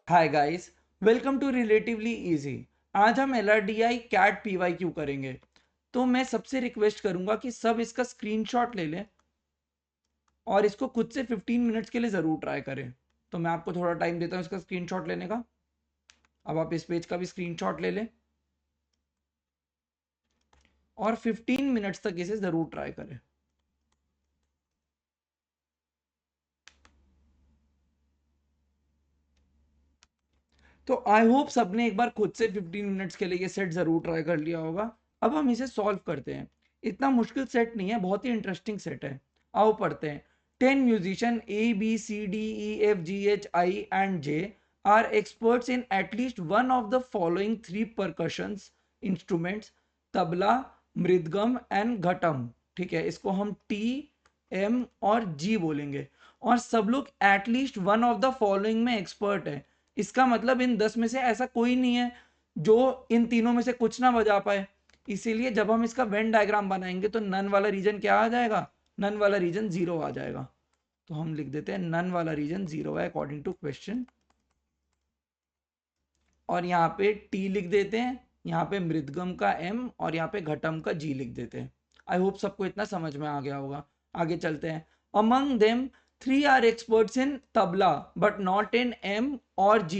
Hi guys, welcome to relatively easy. आज हम LRDI cat PYQ करेंगे। तो मैं सबसे रिक्वेस्ट करूंगा कि सब इसका स्क्रीनशॉट ले लें और इसको खुद से 15 मिनट्स के लिए ज़रूर ट्राई करें। तो मैं आपको थोड़ा टाइम देता हूँ इसका स्क्रीनशॉट लेने का। अब आप इस पेज का भी स्क्रीनशॉट ले लें और 15 मिनट्स तक इसे ज़रूर ट्राई करें। तो आई होप सबने एक बार खुद से 15 मिनट्स के लिए ये सेट ज़रूर ट्राई कर लिया होगा। अब हम इसे सॉल्व करते हैं। इतना मुश्किल सेट नहीं है, बहुत ही इंटरेस्टिंग सेट है। आओ पढ़ते हैं। 10 musician ABCDEFGHI and J are experts in at least one of the following 3 percussion instruments: tabla, mridangam and ghatam. ठीक है, इसको हम T, M और G बोलेंगे। और सब लोग at least one of the following में एक्सपर्ट है। इसका मतलब इन 10 में से ऐसा कोई नहीं है जो इन तीनों में से कुछ ना बजा पाए। इसीलिए जब हम इसका वेन डायग्राम बनाएंगे तो नन वाला रीजन क्या आ जाएगा? नन वाला रीजन 0 आ जाएगा। तो हम लिख देते हैं नन वाला रीजन 0 है अकॉर्डिंग टू क्वेश्चन। और यहाँ पे टी लिख देते हैं, यहाँ पे मृदगम का M और यहाँ पे घटम का G लिख देते हैं। आई होप सबको इतना समझ में आ गया होगा। आगे चलते हैं। Among them 3 are experts in tabla but not in M और G।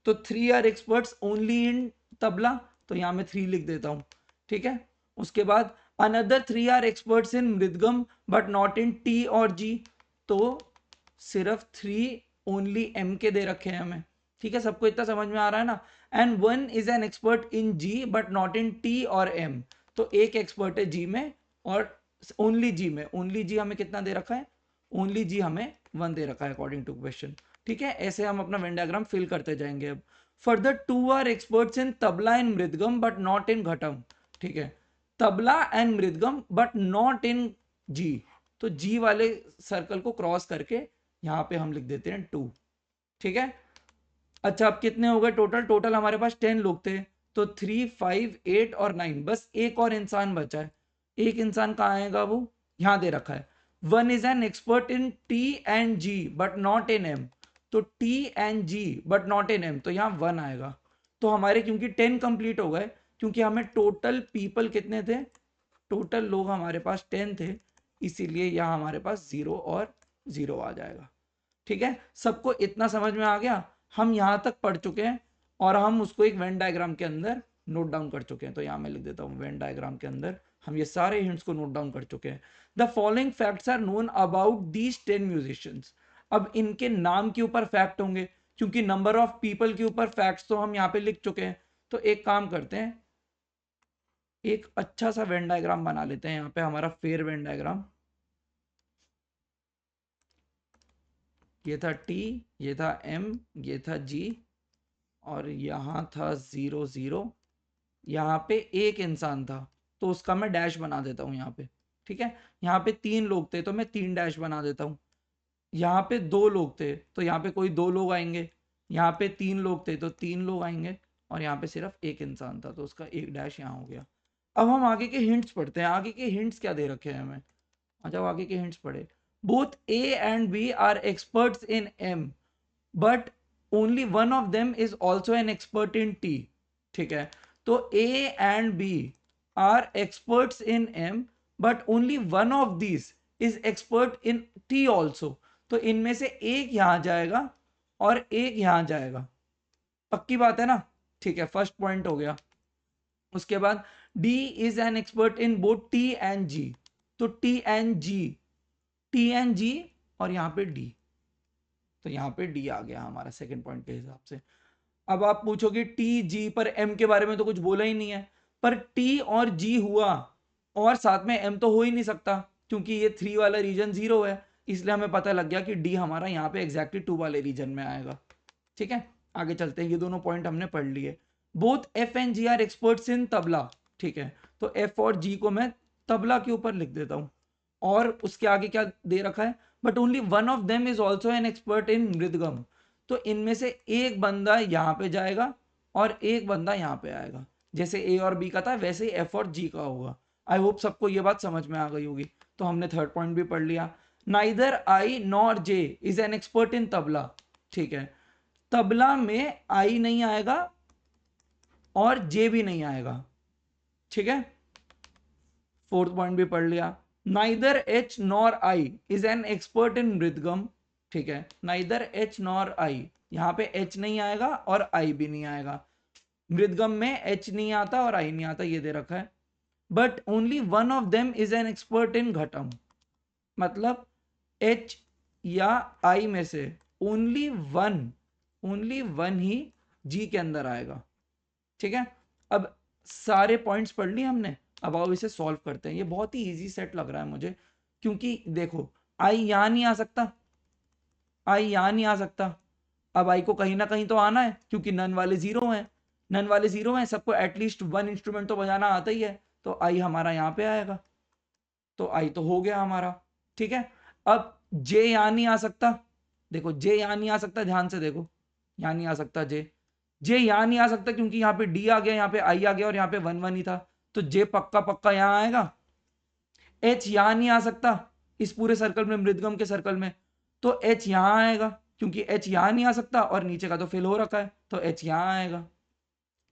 तो 3 are experts only in tabla, तो यहाँ मैं 3 लिख देता हूँ। ठीक है, उसके बाद another 3 are experts in mridangam but not in T और G। तो सिर्फ 3 ओनली M के दे रखे हैं हमें। ठीक है, सबको इतना समझ में आ रहा है ना? And one is an expert in G but not in T और M। तो एक एक्सपर्ट है G में और ओनली G में। ओनली G हमें कितना दे रखा है? ओनली G हमें 1 दे रखा है अकॉर्डिंग टू क्वेश्चन। ठीक है, ऐसे हम अपना वेन डायग्राम फिल करते जाएंगे। अब further 2 are experts in tabla and mridangam but not in ghatam. ठीक है, tabla and mridangam but not in G। तो G वाले सर्कल को क्रॉस करके यहाँ पे हम लिख देते हैं 2। ठीक है, अच्छा अब कितने हो गए टोटल? टोटल हमारे पास 10 लोग थे। तो 3, 5, 8 और 9, बस एक और इंसान बचा है। एक इंसान कहाँ आएगा? वो यहाँ दे रखा है। One is an expert in T and G but not in M। तो T and G but not in M, तो यहाँ 1 आएगा। तो हमारे क्योंकि 10 कंप्लीट हो गए, क्योंकि हमें टोटल पीपल कितने थे? टोटल लोग हमारे पास 10 थे, इसीलिए यहाँ हमारे पास 0 और 0 आ जाएगा। ठीक है, सबको इतना समझ में आ गया? हम यहां तक पढ़ चुके हैं और हम उसको एक वेन डायग्राम के अंदर नोट डाउन कर चुके हैं। तो यहां मैं लिख देता हूं वेन डायग्राम के अंदर हम ये सारे हिंट्स को नोट डाउन कर चुके हैं। The following facts are known about these 10 musicians. अब इनके नाम के ऊपर फैक्ट होंगे, क्योंकि नंबर ऑफ पीपल के ऊपर फैक्ट्स तो हम यहाँ पे लिख चुके हैं। तो एक काम करते हैं, एक अच्छा सा वेन डायग्राम बना लेते हैं। यहाँ पे हमारा फेयर वेन डायग्राम, ये था T, ये था M, ये था G और यहाँ था 0 0। यहाँ पे एक इंसान था तो उसका मैं डैश बना देता हूँ यहाँ पे। ठीक है, यहाँ पे 3 लोग थे तो मैं 3 डैश बना देता हूँ। यहाँ पे 2 लोग थे तो यहाँ पे कोई 2 लोग आएंगे। यहाँ पे 3 लोग थे तो 3 लोग आएंगे। और यहाँ पे सिर्फ एक इंसान था तो उसका एक डैश यहाँ हो गया। अब हम आगे के हिंट्स पढ़ते हैं। आगे के हिंट्स क्या दे रखे हैं हमें? अच्छा, आगे के हिंट्स पढ़े। Both A and B are experts in M but only one of them is also an expert in T। ठीक है, तो A and B are experts in M but only one of this is expert in T also. तो इनमें से एक यहां जाएगा और एक यहां जाएगा। पक्की बात है ना? ठीक है, फर्स्ट पॉइंट हो गया। उसके बाद D is an expert in both T and G। तो T and G, T and G और यहाँ पे D। तो यहाँ पे D आ गया हमारा सेकंड पॉइंट के हिसाब से। अब आप पूछोगे टी जी पर एम के बारे में तो कुछ बोला ही नहीं है। पर टी और जी हुआ और साथ में एम तो हो ही नहीं सकता, क्योंकि ये 3 वाला रीजन 0 है। इसलिए हमें पता लग गया कि डी हमारा यहाँ पे एग्जैक्टली 2 वाले रीजन में आएगा। ठीक है, आगे चलते हैं। ये दोनों पॉइंट हमने पढ़ लिए। Both F and G are experts in tabla. ठीक है, तो एफ और जी को मैं तबला के ऊपर लिख देता हूँ। और उसके आगे क्या दे रखा है? But only one of them is also an expert in mridangam. तो इनमें से एक बंदा यहाँ पे जाएगा और एक बंदा यहाँ पे आएगा। जैसे ए और बी का था वैसे ही एफ और जी का होगा। आई होप सबको ये बात समझ में आ गई होगी। तो हमने थर्ड पॉइंट भी पढ़ लिया। Neither I nor J is an expert in tabla. ठीक है, तबला में आई नहीं आएगा और जे भी नहीं आएगा, ठीक है। फोर्थ पॉइंट भी पढ़ लिया। Neither H nor I is an expert in mridangam, ठीक है। नाइदर एच नॉर आई, यहां पे एच नहीं आएगा और आई भी नहीं आएगा। मृदगम में एच नहीं आता और आई नहीं आता, ये दे रखा है। But only one of them is an expert in ghatam, मतलब एच या आई में से ओनली वन ही जी के अंदर आएगा, ठीक है। अब सारे पॉइंट्स पढ़ लिए हमने, अब आओ इसे सॉल्व करते हैं। ये बहुत ही इजी सेट लग रहा है मुझे, क्योंकि देखो आई यहां नहीं आ सकता, आई यहां नहीं आ सकता। अब आई को कहीं ना कहीं तो आना है, क्योंकि नन वाले जीरो हैं, नन वाले जीरो हैं, सबको एटलीस्ट वन इंस्ट्रूमेंट तो बजाना आता ही है, तो आई हमारा यहाँ पे आएगा, तो आई तो हो गया हमारा, ठीक है। अब जे यहां नहीं आ सकता, देखो जे यहां नहीं आ सकता, ध्यान से देखो, यहां नहीं आ सकता जे, जे यहां नहीं आ सकता क्योंकि यहाँ पे डी आ गया, यहाँ पे आई आ गया और यहाँ पे वन वन ही था, तो जे पक्का पक्का यहां आएगा। एच यहां नहीं आ सकता इस पूरे सर्कल में, मृदगम के सर्कल में, तो एच यहां आएगा, क्योंकि एच यहां नहीं आ सकता और नीचे का तो फिल हो रखा है, तो एच यहां आएगा।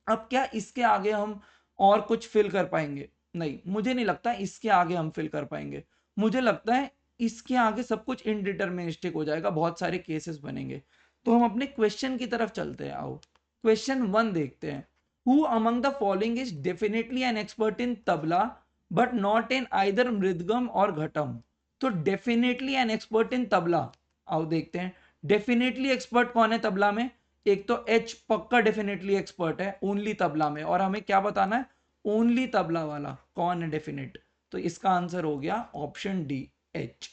अब क्या इसके आगे हम और कुछ फिल कर पाएंगे? नहीं, मुझे नहीं लगता इसके आगे हम फिल कर पाएंगे। मुझे लगता है इसके आगे सब कुछ इनडिटर्मिनिस्टिक हो जाएगा, बहुत सारे केसेस बनेंगे। तो हम अपने क्वेश्चन की तरफ चलते हैं, आओ क्वेश्चन 1 देखते हैं। Who among the following is definitely an expert in tabla but not in either mridangam or ghatam? तो definitely an expert in tabla, आओ देखते हैं डेफिनेटली एक्सपर्ट कौन है तबला में। एक तो एच पक्का डेफिनेटली एक्सपर्ट है ओनली तबला में, और हमें क्या बताना है, ओनली तबला वाला कौन है डेफिनेट, तो इसका आंसर हो गया ऑप्शन डी एच,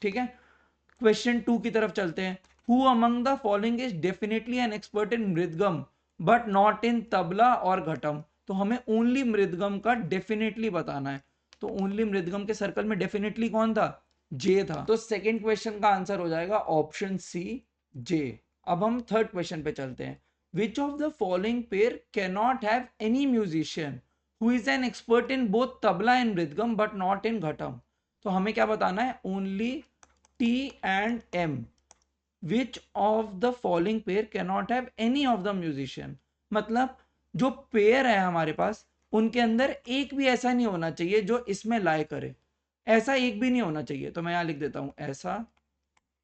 ठीक है। क्वेश्चन 2 की तरफ चलते हैं। Who among the following is definitely an expert in mridangam but not इन तबला और घटम? तो हमें ओनली मृदगम का डेफिनेटली बताना है, तो ओनली मृदगम के सर्कल में डेफिनेटली कौन था, जे था, तो सेकेंड क्वेश्चन का आंसर हो जाएगा ऑप्शन सी जे। अब हम थर्ड क्वेश्चन पे चलते हैं। Which of the following pair can not have any musician who is an expert in both tabla and mridangam but not in ghatam? तो हमें क्या बताना है, only T and M. Which of the following pair can not have any of the musician, मतलब जो pair है हमारे पास उनके अंदर एक भी ऐसा नहीं होना चाहिए जो इसमें लाए करे, ऐसा एक भी नहीं होना चाहिए। तो मैं यहां लिख देता हूं, ऐसा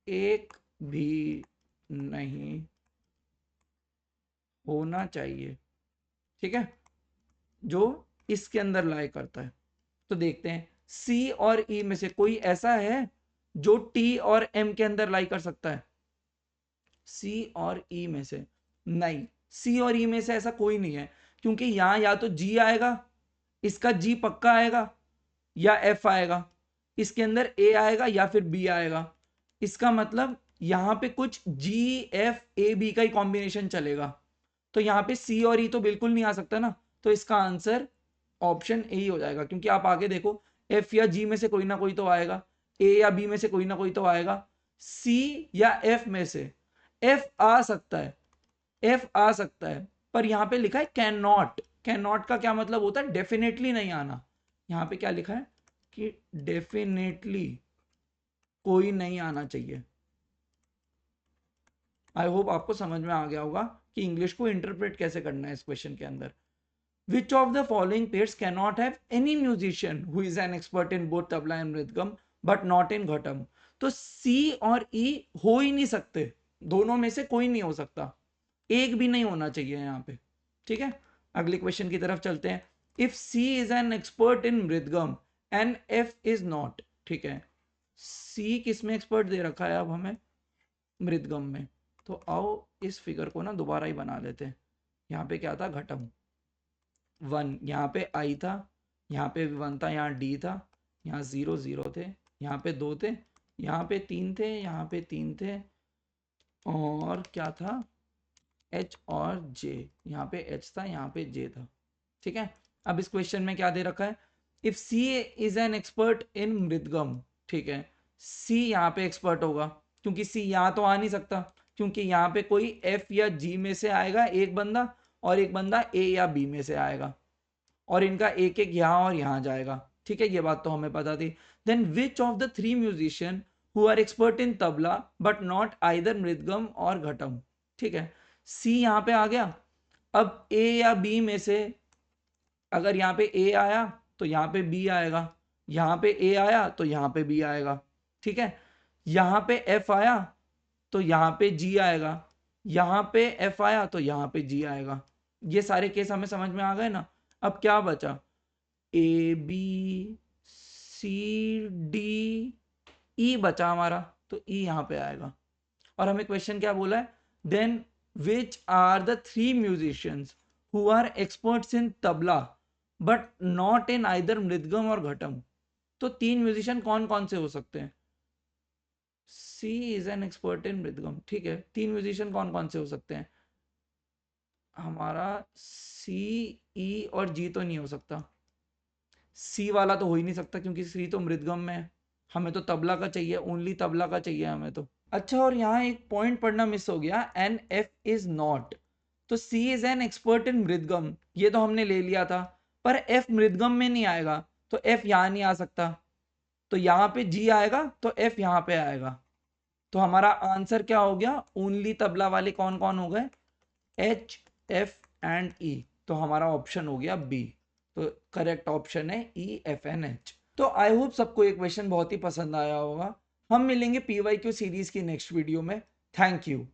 एक भी नहीं होना चाहिए, ठीक है, जो इसके अंदर लाए करता है। तो देखते हैं सी और ई में से कोई ऐसा है जो टी और एम के अंदर लाई कर सकता है? सी और ई में से नहीं, सी और ई में से ऐसा कोई नहीं है, क्योंकि यहां या तो जी आएगा, इसका जी पक्का आएगा, या एफ आएगा, इसके अंदर ए आएगा या फिर बी आएगा। इसका मतलब यहां पे कुछ जी एफ ए बी का ही कॉम्बिनेशन चलेगा, तो यहाँ पे सी और ई तो बिल्कुल नहीं आ सकता ना, तो इसका आंसर ऑप्शन ए ही हो जाएगा। क्योंकि आप आगे देखो एफ या जी में से कोई ना कोई तो आएगा, ए या बी में से कोई ना कोई तो आएगा, सी या एफ में से एफ आ सकता है, एफ आ सकता है, पर यहाँ पे लिखा है कैन नॉट। कैन नॉट का क्या मतलब होता है, डेफिनेटली नहीं आना। यहाँ पे क्या लिखा है कि डेफिनेटली कोई नहीं आना चाहिए। आई होप आपको समझ में आ गया होगा कि इंग्लिश को इंटरप्रेट कैसे करना है इस क्वेश्चन के अंदर। Which of the following pairs cannot have any musician who is an expert in both tabla and mridgam but not in ghatam? तो C और E हो ही नहीं सकते, दोनों में से कोई नहीं हो सकता, एक भी नहीं होना चाहिए यहाँ पे, ठीक है। अगले क्वेश्चन की तरफ चलते हैं। If C is an expert in mridgam and F is not, ठीक है, C किस में एक्सपर्ट दे रखा है अब हमें, मृदगम में। तो आओ इस फिगर को ना दोबारा ही बना लेते हैं। यहाँ पे क्या था, घटम, वन, यहाँ पे आई था, यहाँ पे वन था, यहाँ डी था, यहाँ जीरो जीरो थे, यहाँ पे दो थे, यहाँ पे तीन थे, यहाँ पे तीन थे, और क्या था, एच और जे, यहाँ पे एच था, यहाँ पे जे था, ठीक है। अब इस क्वेश्चन में क्या दे रखा है, if C is an expert in mridangam, ठीक है, सी यहाँ पे एक्सपर्ट होगा, क्योंकि सी यहाँ तो आ नहीं सकता, क्योंकि यहाँ पे कोई एफ या जी में से आएगा एक बंदा, और एक बंदा ए या बी में से आएगा, और इनका एक एक यहाँ और यहाँ जाएगा, ठीक है, ये बात तो हमें पता थी। Then which of the three musician who are expert in tabla but not either mridangam or ghatam, ठीक है। सी यहाँ पे आ गया। अब ए या बी में से अगर यहाँ पे ए आया तो यहाँ पे बी आएगा, यहाँ पे ए आया तो यहाँ पे बी आएगा, ठीक है। यहाँ पे एफ आया तो यहाँ पे जी आएगा, यहाँ पे एफ आया तो यहाँ पे जी आएगा। ये सारे केस हमें समझ में आ गए ना। अब क्या बचा, A B C D E बचा हमारा, तो ई यहाँ पे आएगा। और हमें क्वेश्चन क्या बोला है, then which are the 3 musicians who are experts in tabla but not in either mridangam or ghatam. तो 3 म्यूजिशियन कौन कौन से हो सकते हैं। C is an expert in mridangam, ठीक है। 3 म्यूजिशियन कौन कौन से हो सकते हैं, हमारा सी ई और जी तो नहीं हो सकता, सी वाला तो हो ही नहीं सकता क्योंकि सी तो मृदगम में है, हमें तो तबला का चाहिए, ओनली तबला का चाहिए हमें तो। अच्छा, और यहाँ एक पॉइंट पढ़ना मिस हो गया, एन एफ इज नॉट। तो C is an expert in mridangam, ये तो हमने ले लिया था, पर एफ मृदगम में नहीं आएगा, तो एफ यहाँ नहीं आ सकता, तो यहाँ पे जी आएगा तो एफ यहाँ पे आएगा। तो हमारा आंसर क्या हो गया, ओनली तबला वाले कौन कौन हो गए, एच एफ एंड ई। तो हमारा ऑप्शन हो गया बी। तो करेक्ट ऑप्शन है ई एफ एन एच। तो आई होप सबको ये क्वेश्चन बहुत ही पसंद आया होगा। हम मिलेंगे पीवाईक्यू सीरीज की नेक्स्ट वीडियो में। Thank you.